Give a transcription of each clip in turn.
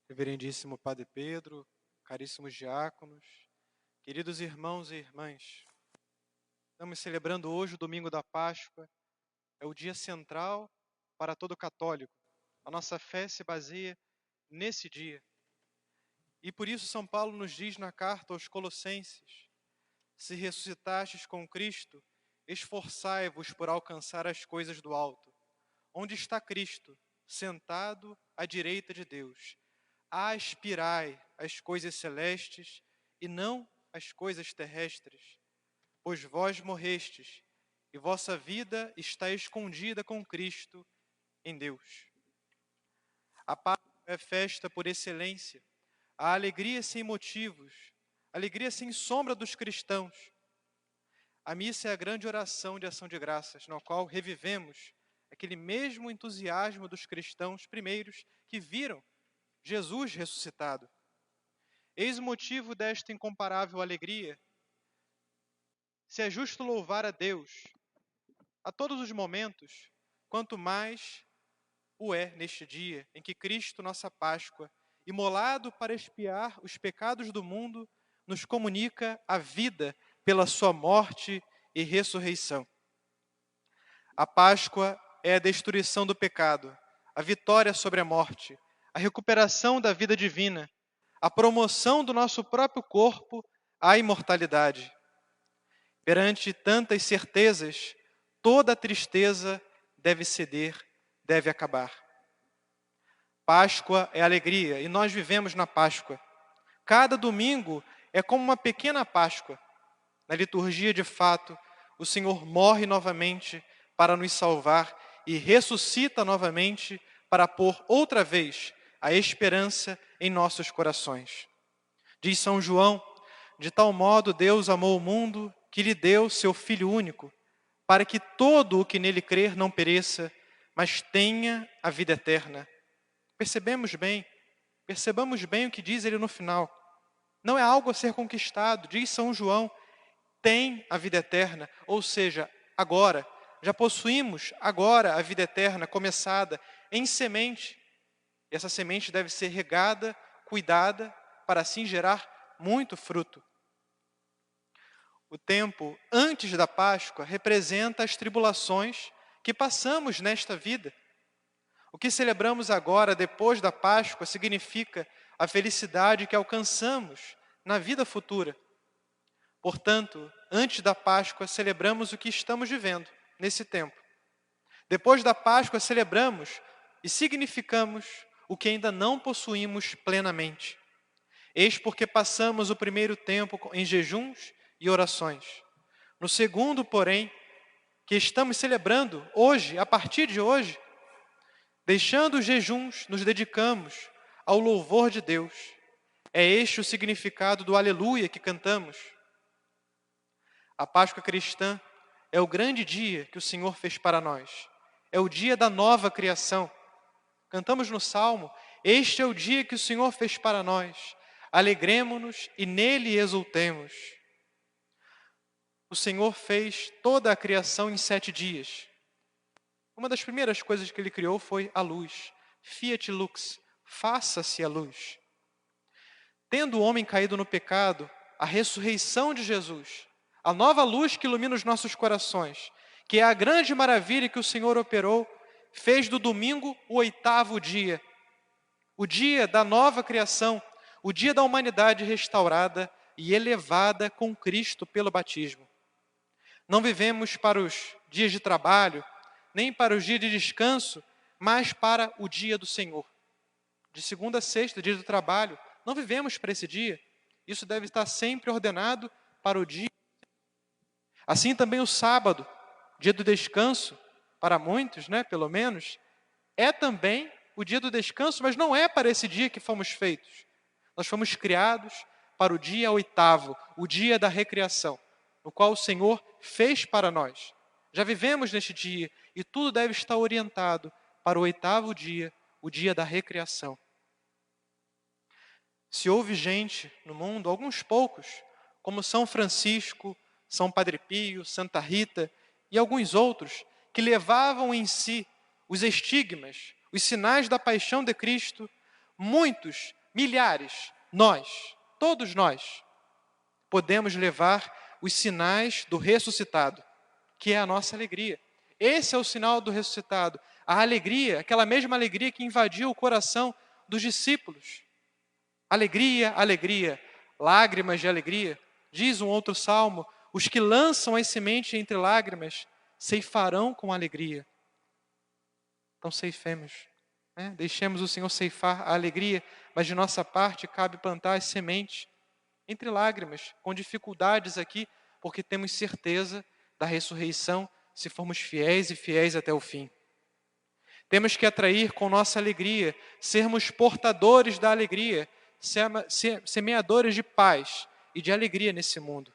Reverendíssimo Padre Pedro, caríssimos diáconos, queridos irmãos e irmãs, estamos celebrando hoje o domingo da Páscoa, é o dia central para todo católico. A nossa fé se baseia nesse dia. E por isso São Paulo nos diz na carta aos Colossenses: se ressuscitastes com Cristo, esforçai-vos por alcançar as coisas do alto, onde está Cristo, sentado à direita de Deus. Aspirai às coisas celestes e não às coisas terrestres, pois vós morrestes e vossa vida está escondida com Cristo em Deus. A Páscoa é festa por excelência, a alegria sem motivos, a alegria sem sombra dos cristãos. A missa é a grande oração de ação de graças, na qual revivemos aquele mesmo entusiasmo dos cristãos primeiros que viram Jesus ressuscitado. Eis o motivo desta incomparável alegria. Se é justo louvar a Deus a todos os momentos, quanto mais o é neste dia em que Cristo, nossa Páscoa, imolado para expiar os pecados do mundo, nos comunica a vida pela sua morte e ressurreição. A Páscoa é a destruição do pecado, a vitória sobre a morte, a recuperação da vida divina, a promoção do nosso próprio corpo à imortalidade. Perante tantas certezas, toda a tristeza deve ceder, deve acabar. Páscoa é alegria e nós vivemos na Páscoa. Cada domingo é como uma pequena Páscoa. Na liturgia, de fato, o Senhor morre novamente para nos salvar e ressuscita novamente para pôr outra vez a esperança em nossos corações. Diz São João: de tal modo Deus amou o mundo que lhe deu seu Filho único, para que todo o que nele crer não pereça, mas tenha a vida eterna. Percebamos bem o que diz ele no final. Não é algo a ser conquistado, diz São João, tem a vida eterna, ou seja, agora, já possuímos agora a vida eterna começada em semente. E essa semente deve ser regada, cuidada, para assim gerar muito fruto. O tempo antes da Páscoa representa as tribulações que passamos nesta vida. O que celebramos agora, depois da Páscoa, significa a felicidade que alcançamos na vida futura. Portanto, antes da Páscoa, celebramos o que estamos vivendo nesse tempo. Depois da Páscoa, celebramos e significamos o que ainda não possuímos plenamente. Eis porque passamos o primeiro tempo em jejuns e orações. No segundo, porém, que estamos celebrando hoje, a partir de hoje, deixando os jejuns, nos dedicamos ao louvor de Deus. É este o significado do aleluia que cantamos. A Páscoa cristã é o grande dia que o Senhor fez para nós. É o dia da nova criação. Cantamos no Salmo: este é o dia que o Senhor fez para nós. Alegremo-nos e nele exultemos. O Senhor fez toda a criação em 7 dias. Uma das primeiras coisas que ele criou foi a luz. Fiat lux, faça-se a luz. Tendo o homem caído no pecado, a ressurreição de Jesus, a nova luz que ilumina os nossos corações, que é a grande maravilha que o Senhor operou, fez do domingo o 8º dia, o dia da nova criação, o dia da humanidade restaurada e elevada com Cristo pelo batismo. Não vivemos para os dias de trabalho, nem para os dias de descanso, mas para o dia do Senhor. De segunda a sexta, dia do trabalho, não vivemos para esse dia. Isso deve estar sempre ordenado para o dia. Assim também o sábado, dia do descanso, para muitos, pelo menos, é também o dia do descanso, mas não é para esse dia que fomos feitos. Nós fomos criados para o dia 8º, o dia da recriação, no qual o Senhor fez para nós. Já vivemos neste dia e tudo deve estar orientado para o 8º dia, o dia da recriação. Se houve gente no mundo, alguns poucos, como São Francisco, São Padre Pio, Santa Rita e alguns outros, que levavam em si os estigmas, os sinais da paixão de Cristo, muitos milhares, nós, todos nós, podemos levar os sinais do ressuscitado, que é a nossa alegria. Esse é o sinal do ressuscitado. A alegria, aquela mesma alegria que invadiu o coração dos discípulos. Alegria, alegria, lágrimas de alegria. Diz um outro salmo, os que lançam as sementes entre lágrimas ceifarão com alegria. Então ceifemos, né? Deixemos o Senhor ceifar a alegria, mas de nossa parte cabe plantar as sementes entre lágrimas, com dificuldades aqui, porque temos certeza da ressurreição, se formos fiéis e fiéis até o fim. Temos que atrair com nossa alegria, sermos portadores da alegria, semeadores de paz e de alegria nesse mundo.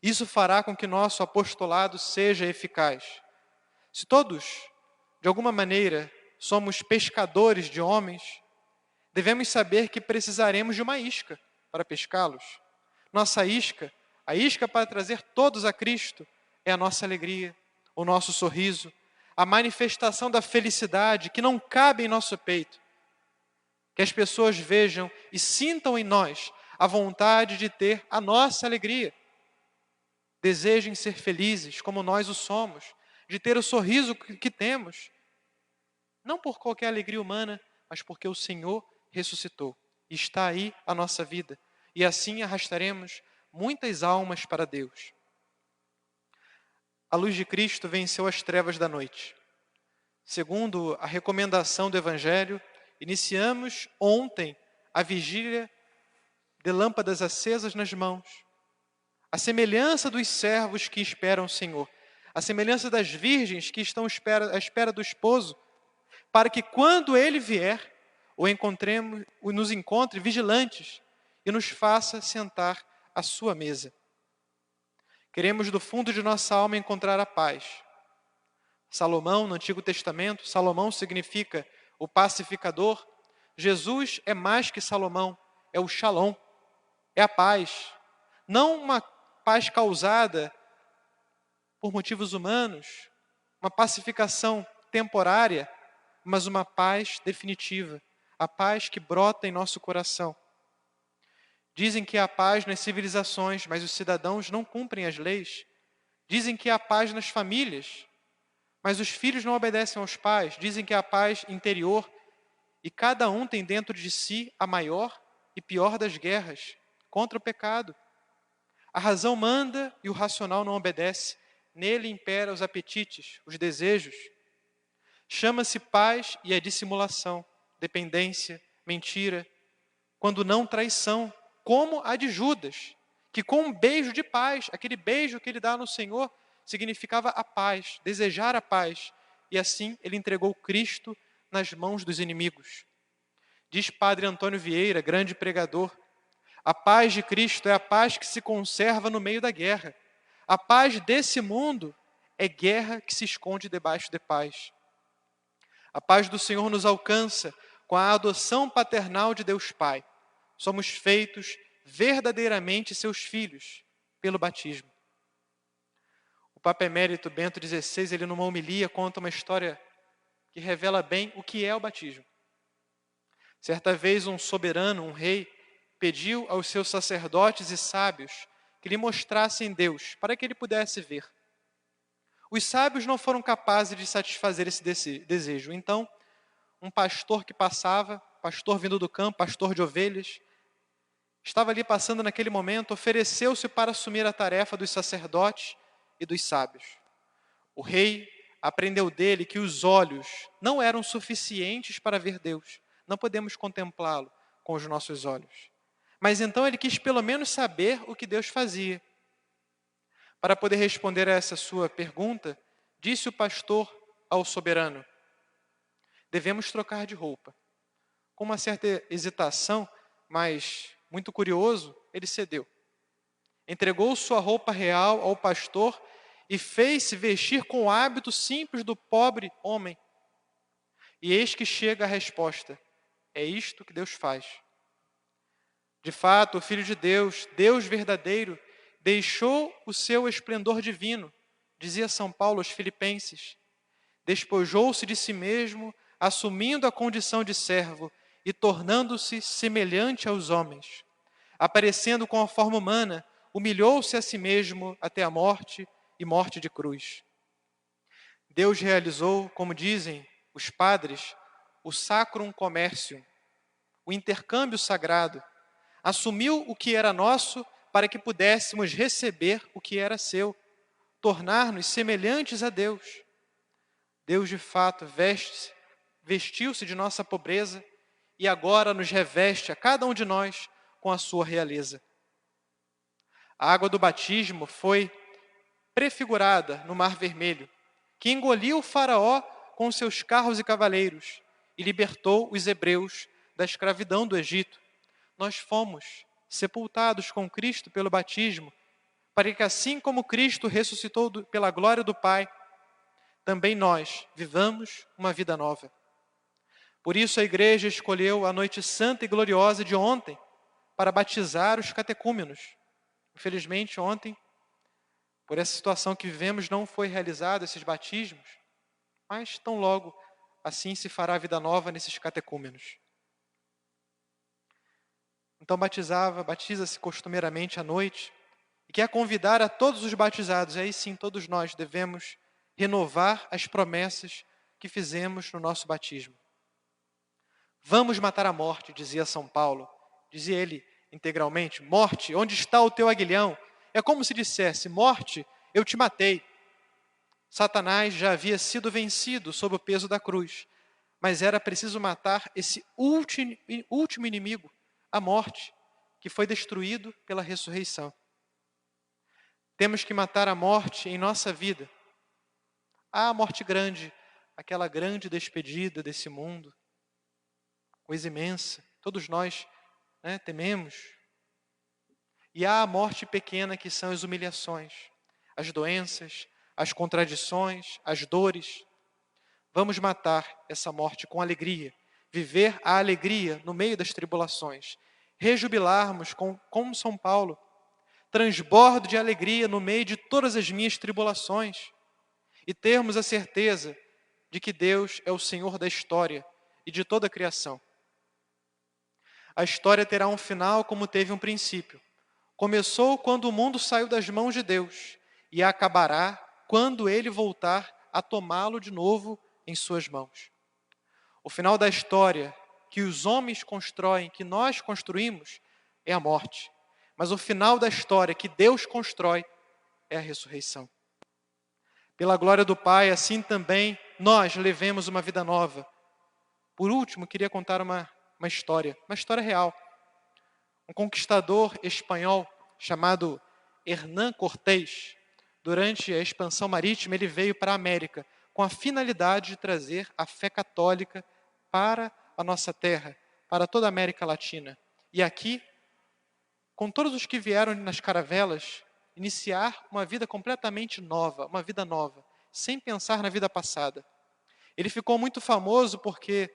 Isso fará com que nosso apostolado seja eficaz. Se todos, de alguma maneira, somos pescadores de homens, devemos saber que precisaremos de uma isca para pescá-los. Nossa isca, a isca para trazer todos a Cristo, é a nossa alegria, o nosso sorriso, a manifestação da felicidade que não cabe em nosso peito. Que as pessoas vejam e sintam em nós a vontade de ter a nossa alegria. Desejem ser felizes como nós o somos, de ter o sorriso que temos. Não por qualquer alegria humana, mas porque o Senhor ressuscitou. E está aí a nossa vida. E assim arrastaremos muitas almas para Deus. A luz de Cristo venceu as trevas da noite. Segundo a recomendação do Evangelho, iniciamos ontem a vigília de lâmpadas acesas nas mãos. A semelhança dos servos que esperam o Senhor. A semelhança das virgens que estão à espera do esposo, para que quando ele vier, nos encontre vigilantes e nos faça sentar à sua mesa. Queremos do fundo de nossa alma encontrar a paz. Salomão, no Antigo Testamento, Salomão significa o pacificador. Jesus é mais que Salomão, é o Shalom, é a paz. Não uma paz causada por motivos humanos, uma pacificação temporária, mas uma paz definitiva, a paz que brota em nosso coração. Dizem que há paz nas civilizações, mas os cidadãos não cumprem as leis. Dizem que há paz nas famílias, mas os filhos não obedecem aos pais. Dizem que há paz interior, e cada um tem dentro de si a maior e pior das guerras, contra o pecado. A razão manda e o racional não obedece. Nele impera os apetites, os desejos. Chama-se paz e é dissimulação, dependência, mentira, quando não traição, como a de Judas, que com um beijo de paz, aquele beijo que ele dá no Senhor, significava a paz, desejar a paz, e assim ele entregou Cristo nas mãos dos inimigos. Diz Padre Antônio Vieira, grande pregador, a paz de Cristo é a paz que se conserva no meio da guerra. A paz desse mundo é guerra que se esconde debaixo de paz. A paz do Senhor nos alcança com a adoção paternal de Deus Pai. Somos feitos verdadeiramente seus filhos pelo batismo. O Papa Emérito Bento XVI, ele numa homilia conta uma história que revela bem o que é o batismo. Certa vez um soberano, um rei, pediu aos seus sacerdotes e sábios que lhe mostrassem Deus, para que ele pudesse ver. Os sábios não foram capazes de satisfazer esse desejo. Então, um pastor que passava, pastor vindo do campo, pastor de ovelhas, estava ali passando naquele momento, ofereceu-se para assumir a tarefa dos sacerdotes e dos sábios. O rei aprendeu dele que os olhos não eram suficientes para ver Deus. Não podemos contemplá-lo com os nossos olhos. Mas então ele quis pelo menos saber o que Deus fazia. Para poder responder a essa sua pergunta, disse o pastor ao soberano: devemos trocar de roupa. Com uma certa hesitação, mas muito curioso, ele cedeu. Entregou sua roupa real ao pastor e fez-se vestir com o hábito simples do pobre homem. E eis que chega a resposta: é isto que Deus faz. De fato, o Filho de Deus, Deus verdadeiro, deixou o seu esplendor divino, dizia São Paulo aos Filipenses. Despojou-se de si mesmo, assumindo a condição de servo, e tornando-se semelhante aos homens. Aparecendo com a forma humana, humilhou-se a si mesmo até a morte e morte de cruz. Deus realizou, como dizem os padres, o sacrum commercium, o intercâmbio sagrado. Assumiu o que era nosso para que pudéssemos receber o que era seu, tornar-nos semelhantes a Deus. Deus, de fato, vestiu-se de nossa pobreza e agora nos reveste a cada um de nós com a sua realeza. A água do batismo foi prefigurada no Mar Vermelho, que engoliu o faraó com seus carros e cavaleiros e libertou os hebreus da escravidão do Egito. Nós fomos sepultados com Cristo pelo batismo, para que assim como Cristo ressuscitou pela glória do Pai, também nós vivamos uma vida nova. Por isso a igreja escolheu a noite santa e gloriosa de ontem para batizar os catecúmenos. Infelizmente, ontem, por essa situação que vivemos, não foi realizado esses batismos, mas tão logo assim se fará a vida nova nesses catecúmenos. Então batiza-se costumeiramente à noite, e quer convidar a todos os batizados, e aí sim todos nós devemos renovar as promessas que fizemos no nosso batismo. Vamos matar a morte, dizia São Paulo, dizia ele integralmente, morte, onde está o teu aguilhão? É como se dissesse, morte, eu te matei. Satanás já havia sido vencido sob o peso da cruz, mas era preciso matar esse último inimigo, a morte, que foi destruído pela ressurreição. Temos que matar a morte em nossa vida. Há a morte grande, aquela grande despedida desse mundo, coisa imensa, todos nós tememos. E há a morte pequena, que são as humilhações, as doenças, as contradições, as dores. Vamos matar essa morte com alegria, viver a alegria no meio das tribulações, rejubilarmos como São Paulo, transbordo de alegria no meio de todas as minhas tribulações, e termos a certeza de que Deus é o Senhor da história e de toda a criação. A história terá um final como teve um princípio. Começou quando o mundo saiu das mãos de Deus e acabará quando Ele voltar a tomá-lo de novo em suas mãos. O final da história que os homens constroem, que nós construímos, é a morte. Mas o final da história que Deus constrói é a ressurreição. Pela glória do Pai, assim também nós levemos uma vida nova. Por último, queria contar uma história real. Um conquistador espanhol chamado Hernán Cortés, durante a expansão marítima, ele veio para a América com a finalidade de trazer a fé católica para a nossa terra, para toda a América Latina. E aqui, com todos os que vieram nas caravelas, iniciar uma vida completamente nova, uma vida nova, sem pensar na vida passada. Ele ficou muito famoso porque,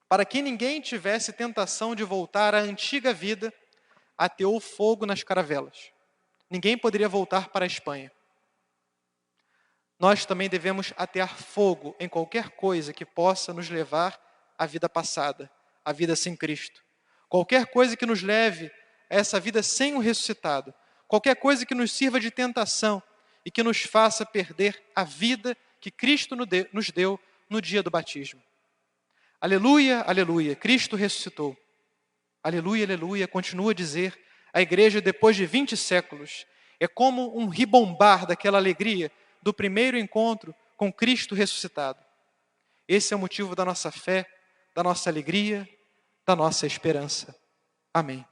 para que ninguém tivesse tentação de voltar à antiga vida, ateou fogo nas caravelas. Ninguém poderia voltar para a Espanha. Nós também devemos atear fogo em qualquer coisa que possa nos levar à vida passada, à vida sem Cristo. Qualquer coisa que nos leve a essa vida sem o ressuscitado. Qualquer coisa que nos sirva de tentação e que nos faça perder a vida que Cristo nos deu no dia do batismo. Aleluia, aleluia, Cristo ressuscitou. Aleluia, aleluia, continua a dizer a igreja depois de 20 séculos. É como um ribombar daquela alegria do primeiro encontro com Cristo ressuscitado. Esse é o motivo da nossa fé, da nossa alegria, da nossa esperança. Amém.